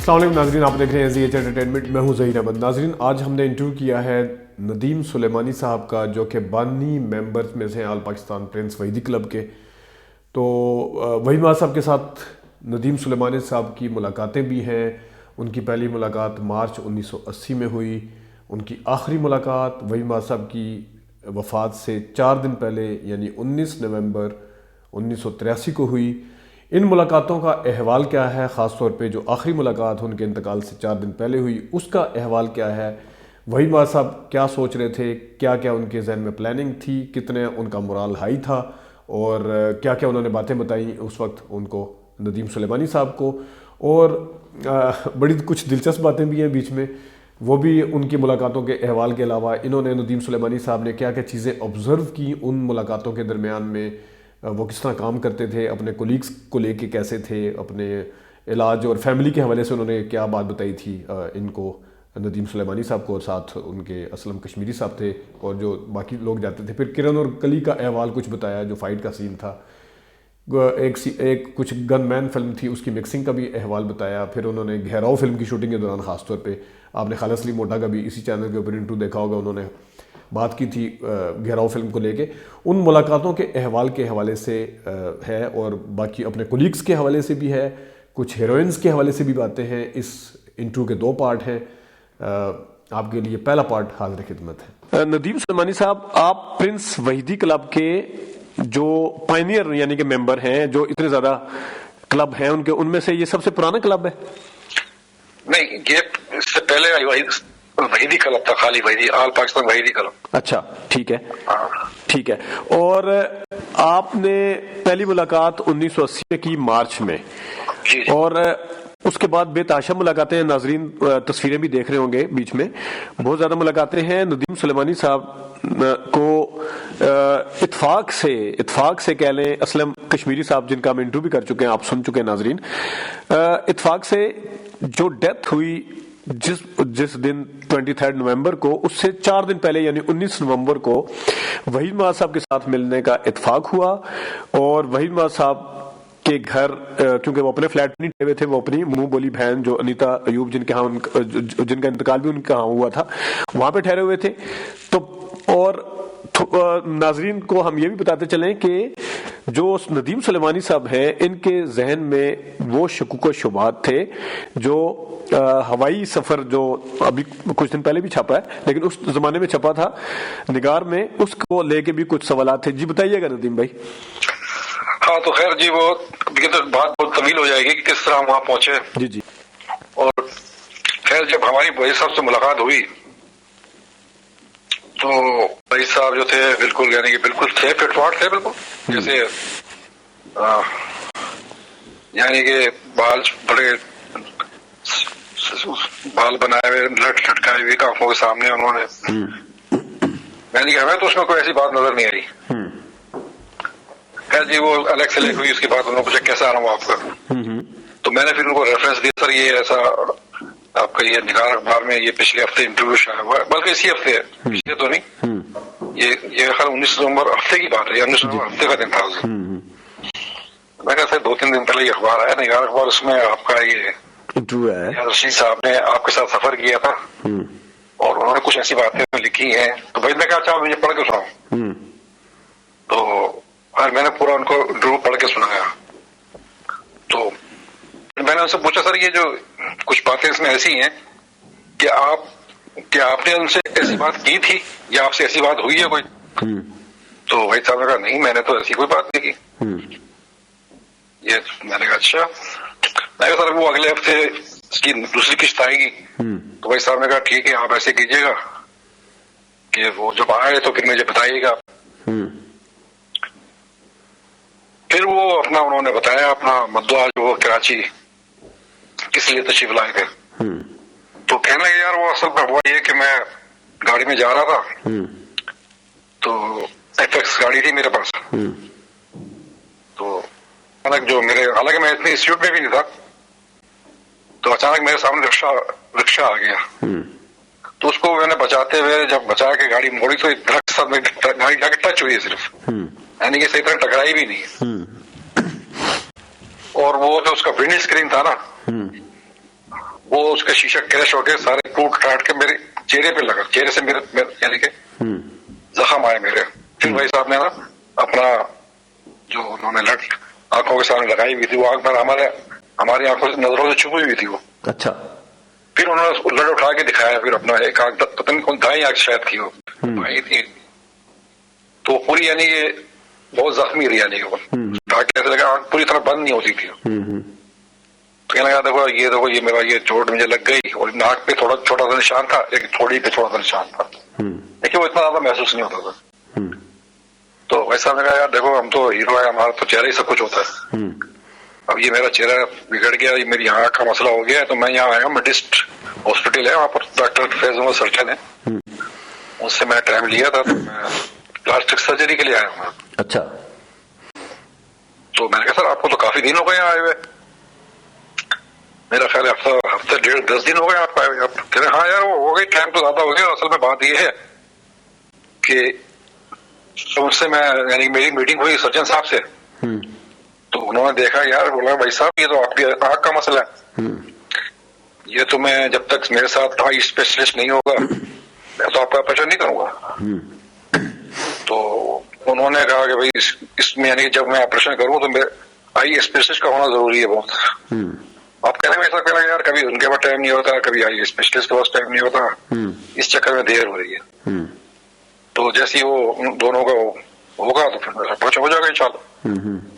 السلام علیکم ناظرین، آپ دیکھ رہے ہیں ZH انٹرٹینمنٹ، میں ہوں ظہیر احمد۔ ناظرین، آج ہم نے انٹرویو کیا ہے ندیم سلیمانی صاحب کا، جو کہ بانی ممبرز میں سے آل پاکستان پرنس وحیدی کلب کے۔ تو وحید ماں صاحب کے ساتھ ندیم سلیمانی صاحب کی ملاقاتیں بھی ہیں۔ ان کی پہلی ملاقات مارچ 1980 میں ہوئی، ان کی آخری ملاقات وحید ماں صاحب کی وفات سے 4 دن پہلے یعنی 19 نومبر 1983 کو ہوئی۔ ان ملاقاتوں کا احوال کیا ہے، خاص طور پہ جو آخری ملاقات ان کے انتقال سے 4 دن پہلے ہوئی، اس کا احوال کیا ہے، وحید ماں صاحب کیا سوچ رہے تھے، کیا کیا ان کے ذہن میں پلاننگ تھی، کتنے ان کا مورال ہائی تھا، اور کیا کیا انہوں نے باتیں بتائیں اس وقت ان کو ندیم سلیمانی صاحب کو، اور بڑی کچھ دلچسپ باتیں بھی ہیں بیچ میں، وہ بھی ان کی ملاقاتوں کے احوال کے علاوہ انہوں نے ندیم سلیمانی صاحب نے کیا کیا چیزیں آبزرو کی ان ملاقاتوں کے درمیان میں، وہ کس طرح کام کرتے تھے، اپنے کولیگز کو لے کے کیسے تھے، اپنے علاج اور فیملی کے حوالے سے انہوں نے کیا بات بتائی تھی ان کو، ندیم سلیمانی صاحب کو، اور ساتھ ان کے اسلم کشمیری صاحب تھے اور جو باقی لوگ جاتے تھے۔ پھر کرن اور کلی کا احوال کچھ بتایا، جو فائٹ کا سین تھا، ایک کچھ گن مین فلم تھی اس کی مکسنگ کا بھی احوال بتایا۔ پھر انہوں نے گھیراؤ فلم کی شوٹنگ کے دوران خاص طور پہ آپ نے خالص علی موٹا کا بھی اسی چینل کے اوپر انٹرو دیکھا ہوگا، انہوں نے بات کی تھی گھیراؤ فلم کو لے کے۔ ان ملاقاتوں کے احوال کے حوالے سے ہے، اور باقی اپنے کولیگز کے حوالے سے بھی ہے، کچھ ہیروئنز کے حوالے سے بھی باتیں ہیں۔ اس انٹرو کے 2 پارٹ ہیں، آپ کے لیے پہلا پارٹ حاضر خدمت ہے۔ ندیم سلیمانی صاحب، آپ پرنس وحیدی کلب کے جو پائنیئر یعنی کہ ممبر ہیں، جو اتنے زیادہ کلب ہیں ان میں سے یہ سب سے پرانا کلب ہے؟ نہیں، یہ اس سے پہلے وحیدی کلب تھا، خالی وحیدی، آل پاکستان وحیدی کلب۔ اچھا، ٹھیک ہے، ٹھیک ہے۔ اور آپ نے پہلی ملاقات 1980 میں کی مارچ میں، اور اس کے بعد بے تحاشا ملاقاتیں، ناظرین تصویریں بھی دیکھ رہے ہوں گے بیچ میں، بہت زیادہ ملاقاتیں ہیں۔ ندیم سلیمانی صاحب کو اتفاق سے کہہ لیں، اسلم کشمیری صاحب جن کا ہم انٹرویو بھی کر چکے ہیں، آپ سن چکے ہیں ناظرین، اتفاق سے جو ڈیتھ ہوئی جس دن 23 نومبر کو، اس سے 4 دن پہلے یعنی 19 نومبر کو وحید ماں صاحب کے ساتھ ملنے کا اتفاق ہوا۔ اور وحید ماں صاحب کے گھر، کیونکہ وہ اپنے فلیٹ نہیں ٹھہرے تھے، وہ اپنی منہ بولی بہن جو انیتا ایوب جن کا انتقال بھی ان کے ہاں ہوا تھا، وہاں پہ ٹھہرے ہوئے تھے۔ تو اور ناظرین کو ہم یہ بھی بتاتے چلیں کہ جو ندیم سلیمانی صاحب ہیں، ان کے ذہن میں وہ شکوک و شبہات تھے جو ہوائی سفر جو ابھی کچھ دن پہلے بھی چھپا ہے، لیکن اس زمانے میں چھپا تھا نگار میں، اس کو لے کے بھی کچھ سوالات تھے۔ جی بتائیے گا ندیم بھائی۔ ہاں تو خیر جی، وہ بات بہت طویل ہو جائے گی کہ کس طرح وہاں پہنچے۔ جی اور خیر جب ہماری بھائی صاحب سے ملاقات ہوئی تو بھائی صاحب جو تھے بالکل، یعنی کہ بالکل تھے فٹ فاٹ تھے، بالکل جیسے یعنی کہ بال بنائے ہوئے، لٹکائے ہوئے آنکھوں کے سامنے انہوں نے، یعنی کہ ہمیں تو اس میں کوئی ایسی بات نظر نہیں آئی۔ خیر جی، وہ الگ سے ہوئی، اس کے بعد انہوں نے پوچھا کیسا آ رہا ہوں آپ کا، تو میں نے پھر ان کو ریفرنس دیا، سر یہ ایسا آپ کا یہ نگار اخبار میں یہ پچھلے ہفتے انٹرویو شائع ہوا ہے، بلکہ اسی ہفتے ہے، پچھلے تو نہیں، یہ خیر 19 نومبر ہفتے کی بات ہے، 19 نومبر ہفتے کا دن تھا۔ میں کہا سر 2-3 دن پہلے یہ اخبار آیا نگار اخبار، اس میں آپ کا یہ رشید صاحب نے آپ کے ساتھ سفر کیا تھا اور انہوں نے کچھ ایسی باتیں لکھی ہیں۔ تو بھائی میں کہا اچھا مجھے پڑھ کے سناؤ، تو میں نے پورا ان کو انٹرویو پڑھ کے سنایا۔ تو میں نے ان سے پوچھا سر یہ جو کچھ باتیں اس میں ایسی ہیں کہ آپ نے ان سے ایسی بات کی تھی یا آپ سے ایسی بات ہوئی ہے کوئی؟ تو بھائی صاحب نے کہا نہیں، میں نے تو ایسی کوئی بات نہیں کی۔ یہ میں نے کہا اچھا، میں کہا سر وہ اگلے ہفتے اس کی دوسری قسط آئے گی، تو بھائی صاحب نے کہا ٹھیک ہے، آپ ایسے کیجیے گا کہ وہ جب آئے تو پھر مجھے بتائیے گا۔ پھر وہ اپنا انہوں نے بتایا اپنا مدعا جو وہ کراچی کس لیے تشریف لائے تھے، تو کہنے لگے یار وہ اصل میں ہوا یہ کہ میں گاڑی میں جا رہا تھا، تو FX گاڑی تھی میرے پاس، تو جو حالانکہ میں اتنی انسٹیٹیوٹ میں بھی نہیں تھا، تو اچانک میرے سامنے رکشہ آ گیا، تو اس کو میں نے بچاتے ہوئے جب بچا کے گاڑی موڑی تو درخت ساتھ میں گاڑی جا کے ٹچ ہوئی ہے صرف، یعنی کہ صحیح طرح ٹکرائی بھی نہیں۔ اور وہ جو اس کا ونڈ اسکرین تھا نا، وہ اس کا شیشہ کریش ہو کے سارے ٹوٹ ٹاٹ کے میرے چہرے پہ لگا, چہرے سے میرے یعنی کہ زخم آئے میرے. پھر بھائی صاحب نے نا اپنا جو انہوں نے لٹ آنکھوں کے سامنے لگائی ہوئی تھی, وہ آنکھ پر ہماری آنکھوں سے نظروں سے چھپی ہوئی تھی وہ. اچھا. پھر انہوں نے لٹ اٹھا کے دکھایا, پھر اپنا ایک آنکھ پتہ نہیں کون دائیں آنکھ شاید تھی وہ بھائی تھی, تو پوری یعنی کہ بہت زخمی رہی, یعنی وہ ایسے لگا آنکھ پوری طرح بند نہیں ہوتی تھی. تو کہنے لگا دیکھو یہ میرا یہ چوٹ مجھے لگ گئی, اور ناک پہ تھوڑا چھوٹا سا نشان تھا, لیکن تھوڑی پہ چھوٹا سا نشان تھا, لیکن وہ اتنا زیادہ محسوس نہیں ہوتا تھا. تو ویسا میں کہا یار دیکھو ہم تو ہیرو ہے, ہمارا تو چہرہ ہی سب کچھ ہوتا ہے. اب یہ میرا چہرہ بگڑ گیا, یہ میری آنکھ کا مسئلہ ہو گیا ہے, تو میں یہاں آیا ہوں, میڈسٹ ہاسپٹل ہے, وہاں پر ڈاکٹر فیض محمد سرجن ہے, اس سے میں ٹائم لیا تھا, تو میں پلاسٹک سرجری کے لیے آیا ہوں. اچھا. تو میں نے کہا سر آپ کو تو کافی دن ہو گئے آئے ہوئے, میرا خیال ہے ہفتے 10 دن ہو گئے آپ آئے ہوئے. آپ کہہ رہے ہاں یار وہ ہو گئی, ٹائم تو زیادہ ہو گیا. اصل میں بات یہ ہے کہ اس سے میں یعنی میری میٹنگ ہوئی سرجن صاحب سے, تو انہوں نے دیکھا یار, بولا بھائی صاحب یہ تو آپ کی آنکھ کا مسئلہ ہے, یہ تو میں جب تک میرے ساتھ آئی اسپیشلسٹ نہیں ہوگا میں تو آپ کا آپریشن نہیں کروں گا. تو انہوں نے کہا کہ بھائی اس میں یعنی کہ جب میں آپریشن کروں تو آئی اسپیشلسٹ کا ہونا ضروری ہے بہت. آپ کہنے میں ایسا کہنا یار کبھی ان کے پاس ٹائم نہیں ہوتا, کبھی آئی اسپیشلسٹ کے پاس ٹائم نہیں ہوتا, اس چکر میں دیر ہو رہی ہے. تو جیسے وہ دونوں کا ہوگا تو پھر میرا آپریشن ہو جائے گا انشاءاللہ.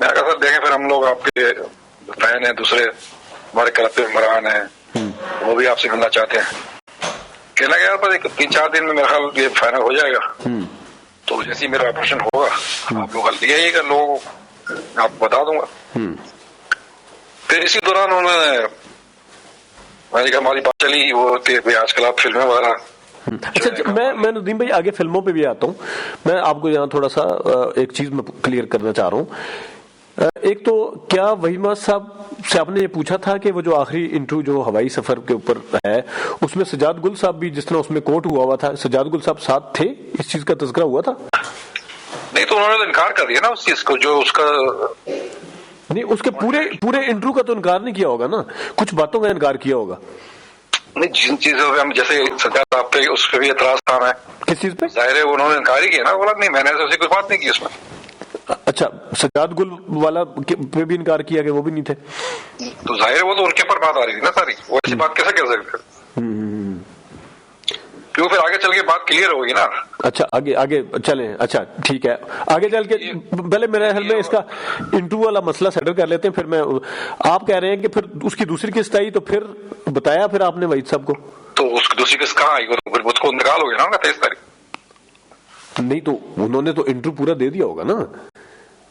میں کہا سر دیکھیں پھر ہم لوگ آپ کے فین ہیں, دوسرے ہمارے کلب کے ممبران ہیں, وہ بھی آپ سے ملنا چاہتے ہیں. کہنا گیا پر 3-4 دن میں میرا خیال یہ فائنل ہو جائے گا. تو جیسے میرا آپریشن ہوگا آپ لوگ لے آئیے گا, لوگ آپ بتا دوں گا. پھر اسی دوران انہوں نے کہا ہماری بات چلی وہ کہ آج کل آپ فلمیں وغیرہ. اچھا میں ندیم بھائی آگے فلموں پہ بھی آتا ہوں. میں آپ کو یہاں تھوڑا سا ایک چیز میں کلیئر کرنا چاہ رہا ہوں. ایک تو کیا وحیمہ صاحب سے آپ نے یہ پوچھا تھا کہ وہ جو آخری انٹرویو جو ہوائی سفر کے اوپر ہے اس میں سجاد گل صاحب بھی جس طرح اس میں کوٹ ہوا تھا, سجاد گل صاحب ساتھ تھے, اس چیز کا تذکرہ ہوا تھا؟ نہیں تو انہوں نے تو انکار کر دیا نا اس چیز کو, جو اس کا نہیں اس کے پورے انٹرویو کا تو انکار نہیں کیا ہوگا نا, کچھ باتوں کا انکار کیا ہوگا. نہیں جن چیزوں پہ ہم جیسے سجاد صاحب پہ اس پہ بھی اعتراض تھا, میں کس چیز پہ ظاہر ہے انہوں نے انکار ہی کیا نا, بولا نہیں میں نے ایسی کوئی بات نہیں کی اس میں. اچھا سجاد گل والا پہ بھی انکار کیا کہ وہ بھی نہیں تھے, تو ظاہر ہے وہ تو ان کے اوپر بات آ رہی تھی نا ساری, وہ ایسی بات کیسے کر سکتے, کیوں پھر آگے چل کے بات کلیئر ہوگی نا. اچھا آگے چلیں. اچھا ٹھیک ہے, آگے چل کے پہلے میرے خیال میں اس کا انٹرویو والا مسئلہ سیٹل کر لیتے ہیں. پھر میں آپ کہہ رہے ہیں کہ پھر اس کی دوسری قسط آئی تو پھر بتایا پھر آپ نے وحید صاحب کو, تو اس کی دوسری قسط کہاں آئی, پھر اس کو انتقال ہو گیا نا 23 تاریخ. نہیں تو انہوں نے تو انٹرویو پورا دے دیا ہوگا نا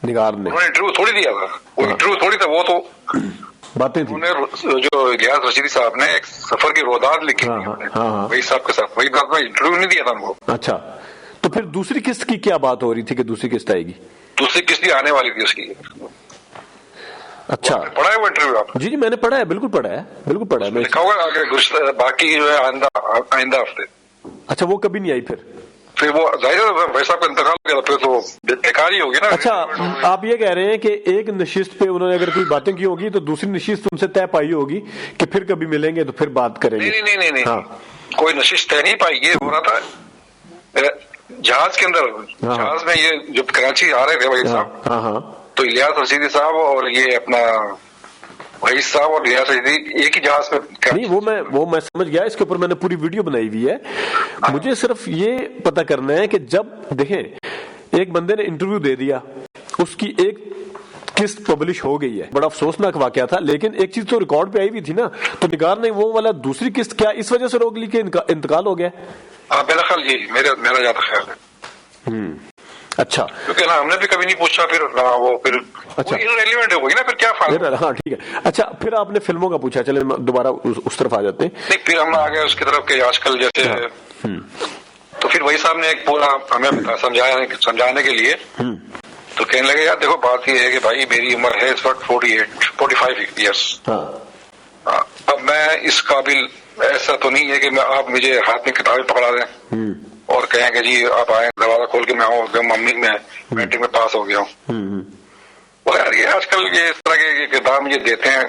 نگار نے, انٹرویو تھوڑی دیا تھا, وہ انٹرویو تھوڑی تھا, وہ تو باتیں تھیں. جو الیاس رشیدی صاحب نے ایک سفر کی رویداد لکھی تھی وہی صاحب کے ساتھ, وہی بات میں انٹرویو نہیں دیا تھا ان کو. اچھا تو پھر دوسری قسط کی کیا بات ہو رہی تھی کہ دوسری قسط آئے گی؟ دوسری قسط بھی آنے والی تھی اس کی. اچھا پڑھا ہے وہ انٹرویو آپ؟ جی میں نے پڑھا ہے, بالکل پڑھا ہے. میں لکھا ہوگا باقی جو ہے آئندہ ہفتے. اچھا وہ کبھی نہیں آئی پھر وہ ظاہر ویسا کا انتقال ہو گیا, پھر تو بیکار ہی ہوگی نا. اچھا آپ یہ کہہ رہے ہیں کہ ایک نشست پہ انہوں نے اگر کوئی باتیں کی ہوگی تو دوسری نشست ان سے طے پائی ہوگی کہ پھر کبھی ملیں گے تو پھر بات کریں گے. نہیں کوئی نشست طے نہیں پائی. یہ ہو رہا تھا جہاز کے اندر, جہاز میں یہ جو کراچی آ رہے تھے وحید صاحب, تو الیاس رشیدی صاحب اور یہ اپنا وحید صاحب اور الیاس رشیدی ایک ہی جہاز میں. نہیں وہ میں سمجھ گیا, اس کے اوپر میں نے پوری ویڈیو بنائی ہوئی ہے. مجھے صرف یہ پتا کرنا ہے کہ جب دیکھیں ایک بندے نے انٹرویو دے دیا, اس کی ایک قسط پبلش ہو گئی ہے, بڑا افسوسناک واقعہ تھا, لیکن ایک چیز تو ریکارڈ پہ آئی ہوئی تھی نا, تو نگار نے وہ والا دوسری قسط کیا اس وجہ سے روک لی کہ انتقال ہو گیا؟ میرا خیال یہی میرا زیادہ خیال ہے. اچھا کیونکہ ہم نے بھی کبھی نہیں پوچھا, پھر وہ پھر ریلیونٹ ہوگی نا, پھر کیا فائدہ. ہاں ٹھیک ہے. اچھا پھر آپ نے فلموں کا پوچھا, چلے دوبارہ اس طرف آ جاتے ہیں. نہیں پھر ہم آگے اس کی طرف کہ آج کل جیسے تو پھر وہی صاحب نے ایک پورا ہمیں سمجھانے کے لیے تو کہنے لگے یار دیکھو بات یہ ہے کہ بھائی میری عمر ہے اس وقت 45 ایئرس. اب میں اس قابل ایسا تو نہیں ہے کہ آپ مجھے ہاتھ میں کتابیں پکڑا دیں اور کہیں کہ جی آپ آئیں دروازہ کھول کے میں آؤں, ممی میں میٹرک میں پاس ہو گیا ہوں. اور یار یہ آج کل یہ اس طرح کے کتاب مجھے دیتے ہیں,